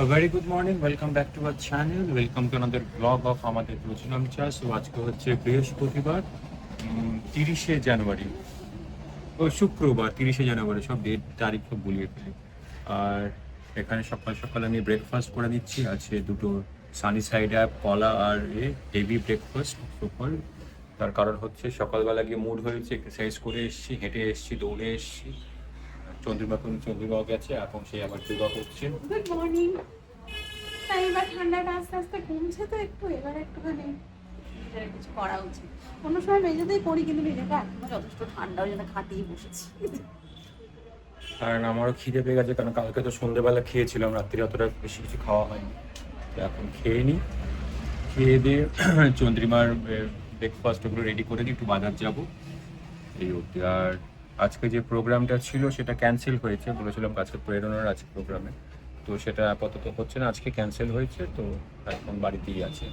A very good morning. Welcome back to our channel. Welcome to another vlog of আমাদের রচনাম চা। So আজকে হচ্ছে বৃহস্পতিবার 30শে জানুয়ারি ও শুক্রবার 30শে জানুয়ারি, সব ডেট তারিখ সব গুলিয়ে ফেলি। আর এখানে সকাল সকাল আমি ব্রেকফাস্ট করে নিচ্ছি। আছে দুটো সানি সাইড অ্যাপ, কলা আর হেভি ব্রেকফাস্ট সকাল। তার কারণ হচ্ছে সকালবেলা গিয়ে মুড হয়েছে, এক্সারসাইজ করে এসেছি, হেঁটে এসেছি, দৌড়ে এসেছি। চন্দ্রিমা গেছে, এখন সে আবার যোগা করছে। Good morning. তাই এবার ঠান্ডাটা আস্তে আস্তে কমছে, তো এবার একটুখানি নিজের কিছু করা উচিত। কোনো সময় মেঝেতেই করি, কিন্তু মেঝেটা এখনো যথেষ্ট ঠান্ডা, ওই জন্য খাটিয়ে বসেছি। কারণ আমারও খিদে পেয়ে গেছে, কারণ কালকে তো সন্ধ্যেবেলা খেয়েছিলাম, রাত্রি অতটা বেশি কিছু খাওয়া হয়নি। তো এখন খেয়ে নিই, খেয়ে দিয়ে চন্দ্রিমার ব্রেকফাস্ট ওগুলো রেডি করে নিই, একটু বাজার যাবো এই অবধি। আর আজকে যে প্রোগ্রামটা ছিল সেটা ক্যান্সেল হয়েছে, বলেছিলাম আজকে প্রেরণার আছে প্রোগ্রামে, তো সেটা আপাতত হচ্ছে না, আজকে ক্যান্সেল হয়েছে। তো এখন বাড়িতেই আছে।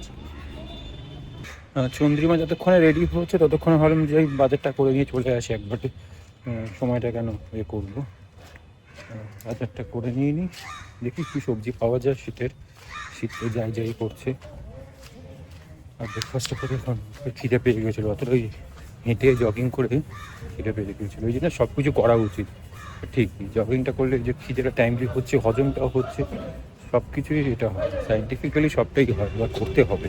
চন্দ্রিমা যতক্ষণে রেডি হচ্ছে ততক্ষণে ভাবলাম যে বাজারটা করে নিয়ে চলে আসি একবারে, সময়টা কেন করবো। বাজারটা করে নিয়ে নিই, দেখি কী সবজি পাওয়া যায় শীত তো যাই করছে। আর ব্রেকফাস্টটা করে এখন খিদে পেয়ে গেছিলো, অতটা ওই হেঁটে জগিং করে খিদে পেয়ে গেছিলো। ওই জন্য সব কিছু করা উচিত, ঠিক জগিংটা করলে যে খিদেটা টাইমলি হচ্ছে, হজমটাও হচ্ছে, সব কিছুই এটা হয়, সাইন্টিফিক্যালি সবটাই হয়, এবার করতে হবে।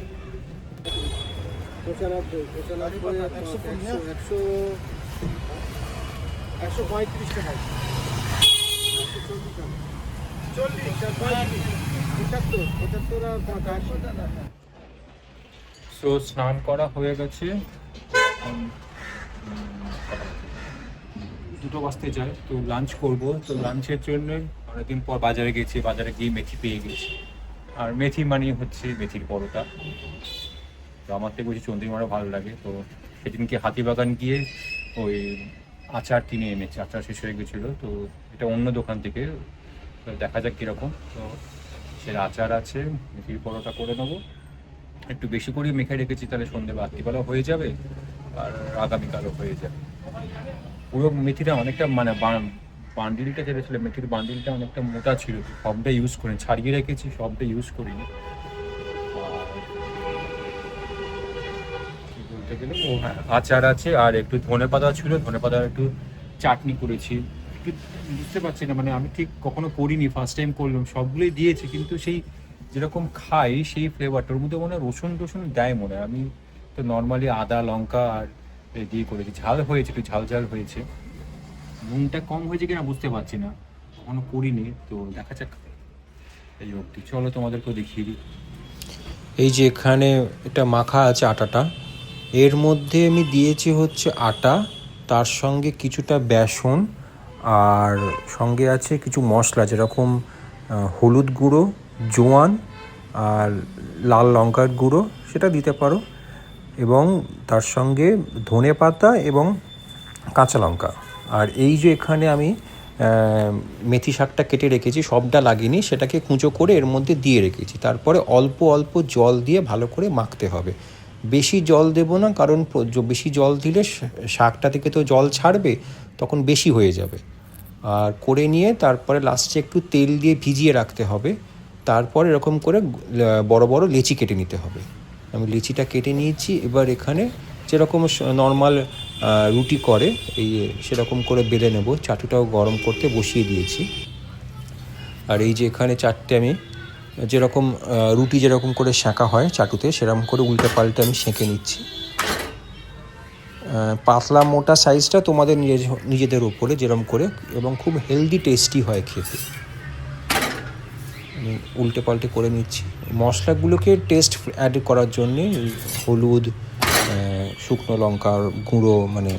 সো স্নান করা হয়ে গেছে, 2টো বাজতে যায়, তো লাঞ্চ করব। তো লাঞ্চের জন্য অনেকদিন পর বাজারে গেছি, বাজারে গিয়ে মেথি পেয়ে গেছি। আর মেথি মানে হচ্ছে মেথির পরোটা, তো আমার থেকে বেশি চন্দ্রিমারও ভালো লাগে। তো সেদিনকে হাতিবাগান গিয়ে ওই আচার কিনে এনেছে, আচার শেষ হয়ে গেছিলো, তো এটা অন্য দোকান থেকে, তো দেখা যাক কীরকম। তো সে আচার আছে, মেথির পরোটা করে নেবো, একটু বেশি করে মেখে রেখেছি, তাহলে সন্ধ্যে রাত্রিবেলা হয়ে যাবে আর আগামীকালও হয়ে যাবে। পুরো মেথিটা অনেকটা মানে বান্ডিলটা যেটা ছিল, মেথির বান্ডিলটা অনেকটা মোটা ছিল, সবটা ইউজ করিনি, ছাড়িয়ে রেখেছি, সবটা ইউজ করিনি। বলতে গেলে ও হ্যাঁ, আচার আছে, আর একটু ধনেপাতা ছিল, ধনেপাতার একটু চাটনি করেছি। একটু বুঝতে পারছি না, মানে আমি ঠিক কখনো করিনি, ফার্স্ট টাইম করলাম। সবগুলোই দিয়েছি, কিন্তু সেই যেরকম খাই সেই ফ্লেভারটার মধ্যে মনে হয় রসুন টসুন দেয় মনে হয়। আমি তো নর্মালি আদা লঙ্কা আর দিয়ে করেছি, ঝাল হয়েছে, একটু ঝাল হয়েছে। নুনটা কম হয়েছে কিনা বুঝতে পারছি না, কখনো করিনি, তো দেখা যাক এই অবধি। চলো তোমাদেরকেও দেখিয়ে দিই। এই যে এখানে এটা মাখা আছে আটাটা, এর মধ্যে আমি দিয়েছি হচ্ছে আটা, তার সঙ্গে কিছুটা বেসন, আর সঙ্গে আছে কিছু মশলা, যেরকম হলুদ গুঁড়ো, জোয়ান আর লাল লঙ্কার গুঁড়ো, সেটা দিতে পারো, এবং তার সঙ্গে ধনে পাতা এবং কাঁচা লঙ্কা। আর এই যে এখানে আমি মেথি শাকটা কেটে রেখেছি, সবটা লাগিনি, সেটাকে কুঁচো করে এর মধ্যে দিয়ে রেখেছি। তারপরে অল্প অল্প জল দিয়ে ভালো করে মাখতে হবে, বেশি জল দেবো না, কারণ বেশি জল দিলে শাকটা থেকে তো জল ছাড়বে, তখন বেশি হয়ে যাবে। আর করে নিয়ে তারপরে লাস্টে একটু তেল দিয়ে ভিজিয়ে রাখতে হবে। তারপর এরকম করে বড় বড় লেচি কেটে নিতে হবে। আমি লেচিটা কেটে নিয়েছি। এবার এখানে যেরকম নর্মাল রুটি করে এই সেরককম করে বেলে নেব। চাটুটাও গরম করতে বসিয়ে দিয়েছি। আর এই যে এখানে চারটে আমি যেরকম রুটি যেরকম করে সেঁকা হয় চাটুতে, সেরকম করে উল্টে পাল্টে আমি সেঁকে নিচ্ছি। পাতলা মোটা সাইজটা তোমাদের নিজেদের উপরে যেরকম করে, এবং খুব হেলদি টেস্টি হয় খেতে। আমি উল্টে পাল্টে করে নিচ্ছি। মশলাগুলোকে টেস্ট অ্যাড করার জন্যে হলুদ, শুকনো লঙ্কার গুঁড়ো, মানে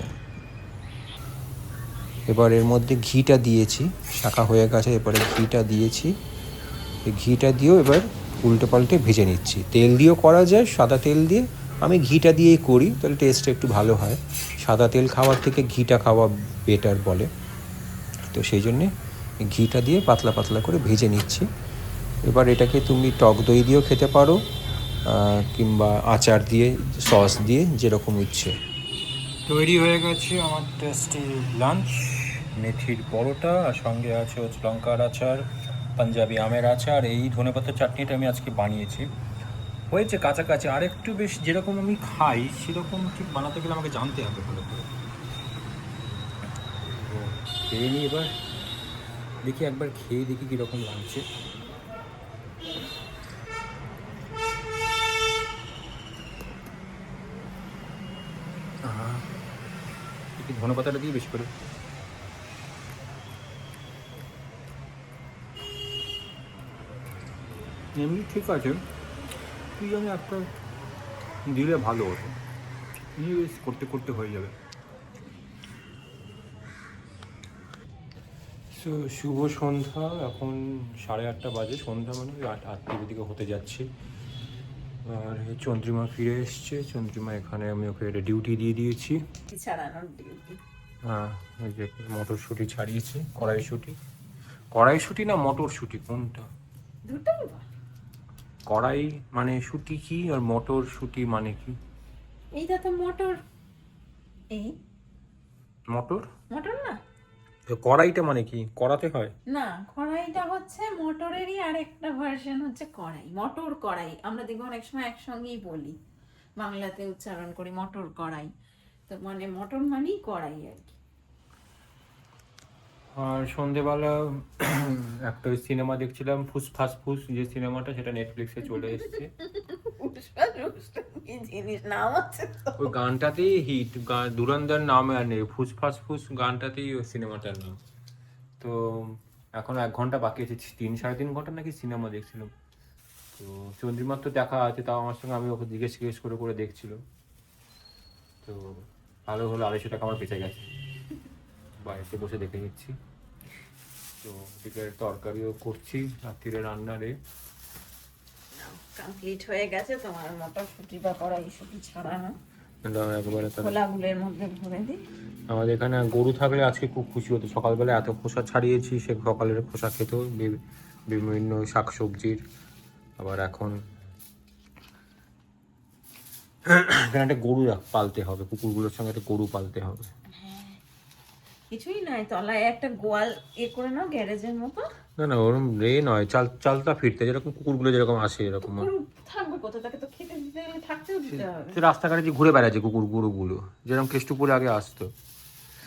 এবার এর মধ্যে ঘিটা দিয়েছি, শাঁকা হয়ে গেছে, এবারে ঘিটা দিয়েছি। এই ঘিটা দিয়েও এবার উল্টে পাল্টে ভেজে নিচ্ছি। তেল দিয়েও করা যায়, সাদা তেল দিয়ে, আমি ঘিটা দিয়েই করি, তাহলে টেস্টটা একটু ভালো হয়। সাদা তেল খাওয়ার থেকে ঘিটা খাওয়া বেটার বলে, তো সেই জন্যে ঘিটা দিয়ে পাতলা পাতলা করে ভেজে নিচ্ছি। এবার এটাকে তুমি টক দই দিয়েও খেতে পারো, কিংবা আচার দিয়ে, সস দিয়ে, যেরকম ইচ্ছে। তৈরি হয়ে গেছে আমার টেস্টি লাঞ্চ, মেথির পরোটা, আর সঙ্গে আছে হচ্ছে লঙ্কার আচার, পাঞ্জাবি আমের আচার, এই ধনেপাতার চাটনিটা আমি আজকে বানিয়েছি। হয়েছে কাছাকাছি, আর একটু বেশ যেরকম আমি খাই সেরকম ঠিক বানাতে গেলে আমাকে জানতে হবে ভালো করে। তো খেয়ে নিই এবার, দেখি একবার খেয়ে দেখি কীরকম লাগছে। একটু ধনেপাতাটা দিই বেশি করে। এমনি ঠিক আছে, তুই আমি একটা দিলে ভালো হতো, নিয়ে বেশ করতে করতে হয়ে যাবে। সো শুভ সন্ধ্যা, এখন 8:30 বাজে, সন্ধ্যা মানে 8টার দিকে হতে যাচ্ছে। আর চন্দ্রিমা ফিরে এসছে, চন্দ্রিমা এখানে আমি ওকে ডিউটি দিয়ে দিয়েছি। ছাড়ানোর ডিউটি। হ্যাঁ, এই যে মটরশুঁটি ছাড়িয়েছি, কড়াইশুঁটি না মটরশুঁটি কোনটা? দুটোই কড়াই মানে শুঁটি কি, আর মটরশুঁটি মানে কি? এইটা তো মটর। এই মটর মটর না? তো কড়াইটা মানে কি, কড়াতে হয়? না, কড়াইটা হচ্ছে মটরেরই আরেকটা ভার্সন, হচ্ছে কড়াই। মটর কড়াই আমরা দেখবো অনেক সময় একসঙ্গেই বলি, বাংলাতে উচ্চারণ করি মটর কড়াই। তো মানে মটর মানেই কড়াই আর কি। আর সন্ধেবেলা একটা ওই সিনেমা দেখছিলাম, ফুসফাস ফুস, যে সিনেমাটা, সেটা নেটফ্লিক্সে চলে এসেছে। কি জিনিস নাম আছে তো? ওই গানটাতেই হিট, ধুরন্ধর নামে আর নেই, ফুসফাস ফুস গানটাতেই ওই সিনেমাটার নাম। তো এখন 1 ঘন্টা বাকি আছে, 3-3.5 ঘন্টা নাকি সিনেমা দেখছিলাম। তো চন্দ্রিমার তো দেখা আছে, তাও আমার সঙ্গে আমি ওকে জিজ্ঞেস করে করে দেখছিল। তো ভালো হলো, 250 টাকা আমার বেঁচে গেছে, বাড়িতে বসে দেখে নিচ্ছি। তো ওদিকে তরকারিও করছি, রাত্রিরে রান্নারে। কমপ্লিট হয়ে গেছে তোমার মটরশুঁটি বা কড়াইশুঁটি ছাড়ানো। একবারে খোলাগুলোর মধ্যে ভরে দিই। আমাদের এখানে গরু থাকলে আজকে খুব খুশি হতো, সকালবেলা এত খোসা ছাড়িয়েছি, সে সকালের খোসা খেত বিভিন্ন শাকসবজির। আবার এখন এখানে একটা গরু পালতে হবে, কুকুরগুলোর সঙ্গে একটা গরু পালতে হবে। কিছুই নাই, তলায় একটা গোয়াল করে নাও, গ্যারেজের মতো। না না, ওরকম নয়, চালটা ফিরতে, যেরকম কুকুরগুলো যেরকম আসে এরকম। থাকবে কোথায়, তাকে তো খেতে দিতে গেলে থাকতেও দিতে হবে। সে রাস্তাঘাটে যে ঘুরে বেড়াচ্ছে গরুগুলো, যেরকম কেষ্টপুরে আগে আসতো।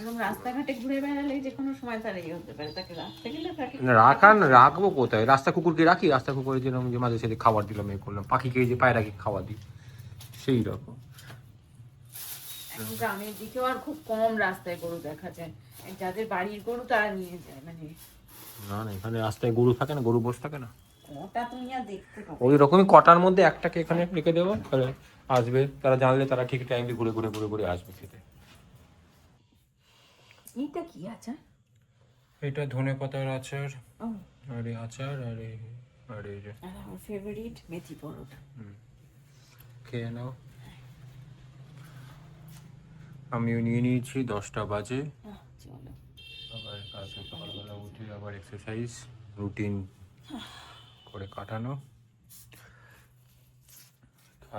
এবং রাস্তাঘাটে ঘুরে বেড়ালে যে কোনো সময় তার এই হতে পারে, তাকে রাখতে গেলে তাকে রাখবো কোথায়? রাস্তা কুকুরকে রাখি, রাস্তা কুকুরে যেরকম যে মাঝে সাথে খাবার দিলাম, এ করলাম, পাখিকে যে পায়রাকে খাবার দিই, সেই রকম। এখন গ্রামের দিকেও আর খুব কম রাস্তায় গরু দেখা যায়, যাদের বাড়ির গরু তারা নিয়ে যায়। মানে না না, এখানে রাস্তায় গরু থাকে না, গরু বসে থাকে না। ওটা তুমি আর দেখতে পাবে। ওই রকমই কটার মধ্যে একটাকে এখানে রেখে দেবো, তাহলে আসবে, তারা জানলে তারা ঠিক টাইমে ঘুরে ঘুরে ঘুরে ঘুরে আসবে খেতে। এইটা কি আচার? এটা ধনেপাতার আচার, ও, আর এই আচার, আর এই যে আর আমার ফেভারিট মেথি পরোটা। খেয়ে নাও। আমিও নিয়ে নিয়েছি, 10টা বাজে। চলো আবার কালকে সকালবেলা উঠে আবার এক্সারসাইজ রুটিন করে কাটানো।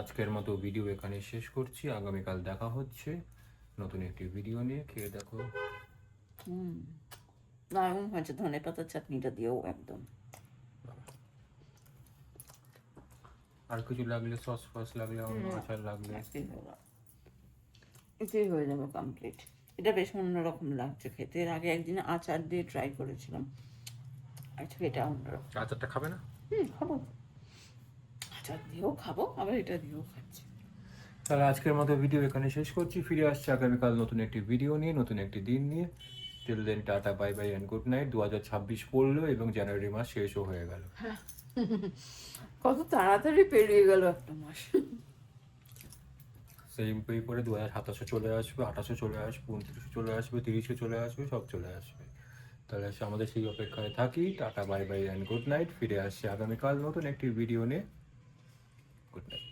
আজকের মতো ভিডিও এখানে শেষ করছি, আগামীকাল দেখা হচ্ছে নতুন একটি ভিডিও নিয়ে। খেয়ে দেখো। দারুণ হয়েছে, ধনে পাতার চাটনিটা দিয়েও একদম। আর কিছু লাগলে, সস ফস লাগলে, অন্য আচার লাগলে, এটাই হয়ে যাবে কমপ্লিট। এটা বেশ অন্যরকম লাগছে খেতে। এর আগে একদিন আচার দিয়ে ট্রাই করেছিলাম, আজকে এটা অন্যরকম। আচারটা খাবে না? খাবো, আচার দিয়েও খাবো, আবার এটা দিয়েও খাচ্ছি। তাহলে আজকের মতো ভিডিও এখানে শেষ করছি, ফিরে আসছি আগামীকাল নতুন একটি ভিডিও নিয়ে, নতুন একটি দিন নিয়ে। Till then tata, bye bye and good night. 2026 পড়লো এবং জানুয়ারি মাস শেষও হয়ে গেল। কত তাড়াতাড়ি পেরিয়ে গেল একটা মাস। সেম পে করে 2027 চলে আসবে, 28 চলে আসবে, 29 চলে আসবে, 30 চলে আসবে, সব চলে আসবে। তাহলে আমাদের সেই অপেক্ষায় থাকি। Tata, bye bye and good night. ফিরে আসছি আগামীকাল নতুন একটি ভিডিও নিয়ে। Good night.